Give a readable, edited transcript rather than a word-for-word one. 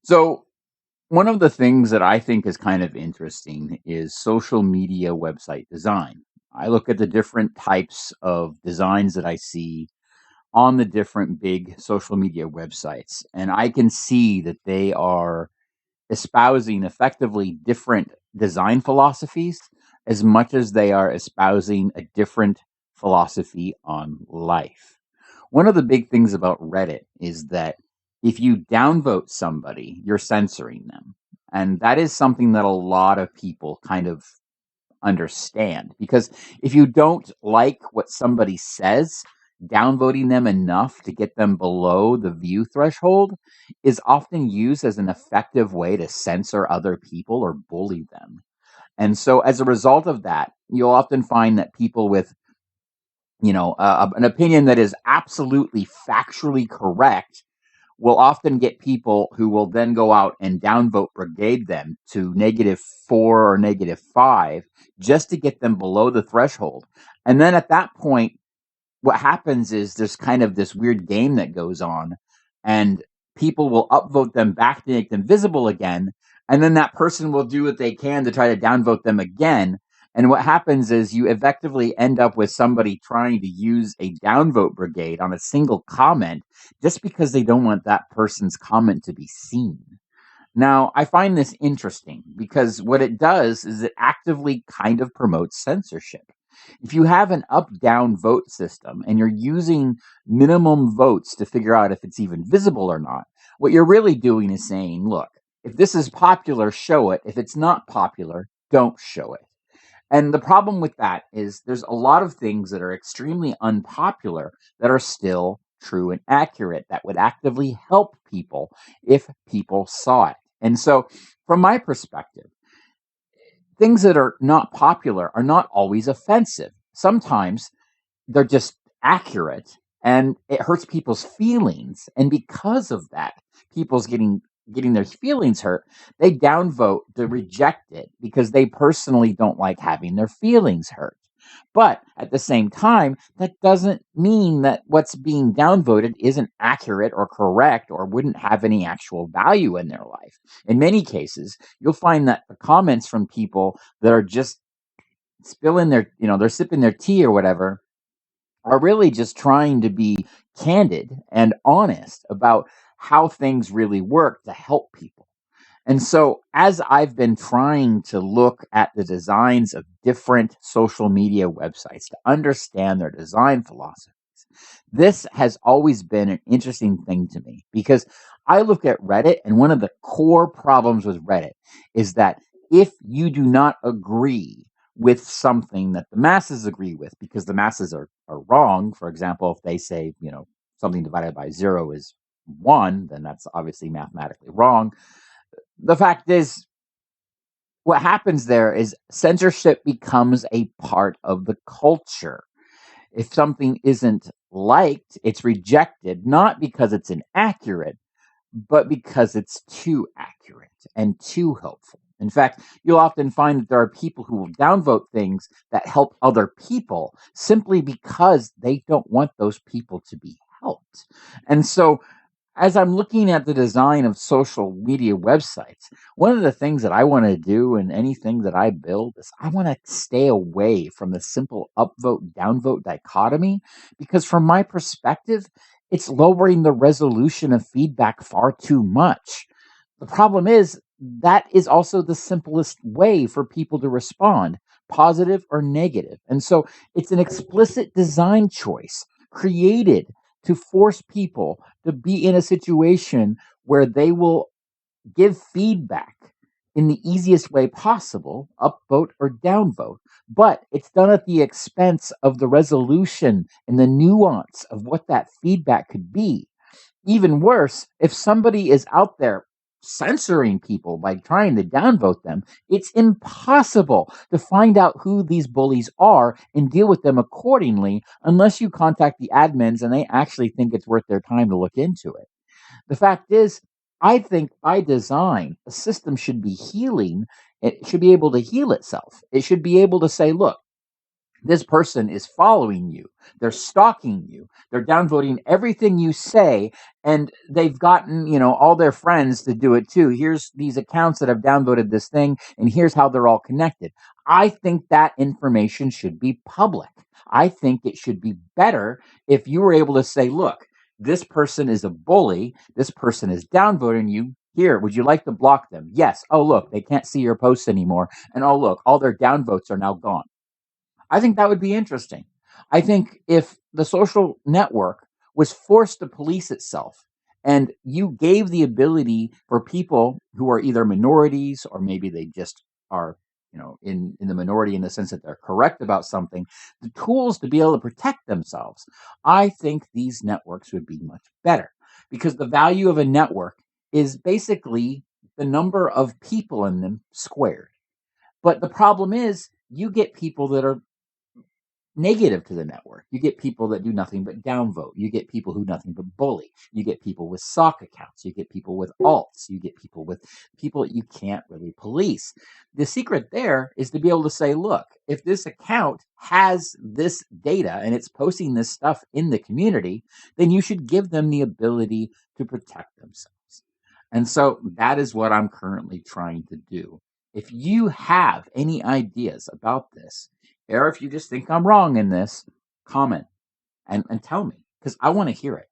So, one of the things that I think is kind of interesting is social media website design. I look at the different types of designs that I see on the different big social media websites, and I can see that they are espousing effectively different design philosophies as much as they are espousing a different philosophy on life. One of the big things about Reddit is that if you downvote somebody, you're censoring them. And that is something that a lot of people kind of understand because if you don't like what somebody says, downvoting them enough to get them below the view threshold is often used as an effective way to censor other people or bully them. And so as a result of that, you'll often find that people with an opinion that is absolutely factually correct will often get people who will then go out and downvote brigade them to -4 or -5 just to get them below the threshold. And then at that point, what happens is there's kind of this weird game that goes on, and people will upvote them back to make them visible again. And then that person will do what they can to try to downvote them again. And what happens is you effectively end up with somebody trying to use a downvote brigade on a single comment just because they don't want that person's comment to be seen. Now, I find this interesting because what it does is it actively kind of promotes censorship. If you have an up down vote system and you're using minimum votes to figure out if it's even visible or not, what you're really doing is saying, look, if this is popular, show it. If it's not popular, don't show it. And the problem with that is there's a lot of things that are extremely unpopular that are still true and accurate that would actively help people if people saw it. And so, from my perspective, things that are not popular are not always offensive. Sometimes they're just accurate and it hurts people's feelings. And because of that, people's getting their feelings hurt, they downvote to reject it because they personally don't like having their feelings hurt. But at the same time, that doesn't mean that what's being downvoted isn't accurate or correct or wouldn't have any actual value in their life. In many cases, you'll find that the comments from people that are just spilling they're sipping their tea or whatever are really just trying to be candid and honest about how things really work to help people. And so, as I've been trying to look at the designs of different social media websites to understand their design philosophies, this has always been an interesting thing to me because I look at Reddit, and one of the core problems with Reddit is that if you do not agree with something that the masses agree with, because the masses are wrong, for example, if they say, something divided by zero is one, then that's obviously mathematically wrong. The fact is, what happens there is censorship becomes a part of the culture. If something isn't liked, it's rejected, not because it's inaccurate, but because it's too accurate and too helpful. In fact, you'll often find that there are people who will downvote things that help other people simply because they don't want those people to be helped. And so as I'm looking at the design of social media websites, one of the things that I want to do in anything that I build is I want to stay away from the simple upvote downvote dichotomy because, from my perspective, it's lowering the resolution of feedback far too much. The problem is that is also the simplest way for people to respond, positive or negative. And so it's an explicit design choice created to force people to be in a situation where they will give feedback in the easiest way possible, upvote or downvote. But it's done at the expense of the resolution and the nuance of what that feedback could be. Even worse, if somebody is out there censoring people by trying to downvote them, it's impossible to find out who these bullies are and deal with them accordingly unless you contact the admins and they actually think it's worth their time to look into it. The fact is, I think by design, a system should be healing. It should be able to heal itself. It should be able to say, look, This person is following you. They're stalking you. They're downvoting everything you say, and they've gotten, all their friends to do it too. Here's these accounts that have downvoted this thing, and here's how they're all connected. I think that information should be public. I think it should be better if you were able to say, look, this person is a bully. This person is downvoting you. Here, would you like to block them? Yes. Oh, look, they can't see your posts anymore. And oh, look, all their downvotes are now gone. I think that would be interesting. I think if the social network was forced to police itself and you gave the ability for people who are either minorities or maybe they just are, in the minority in the sense that they're correct about something, the tools to be able to protect themselves, I think these networks would be much better because the value of a network is basically the number of people in them squared. But the problem is you get people that are negative to the network. You get people that do nothing but downvote. You get people who nothing but bully. You get people with sock accounts. You get people with alts. You get people with people that you can't really police. The secret there is to be able to say, look, if this account has this data and it's posting this stuff in the community, then you should give them the ability to protect themselves. And so that is what I'm currently trying to do. If you have any ideas about this, or if you just think I'm wrong in this, comment and tell me because I want to hear it.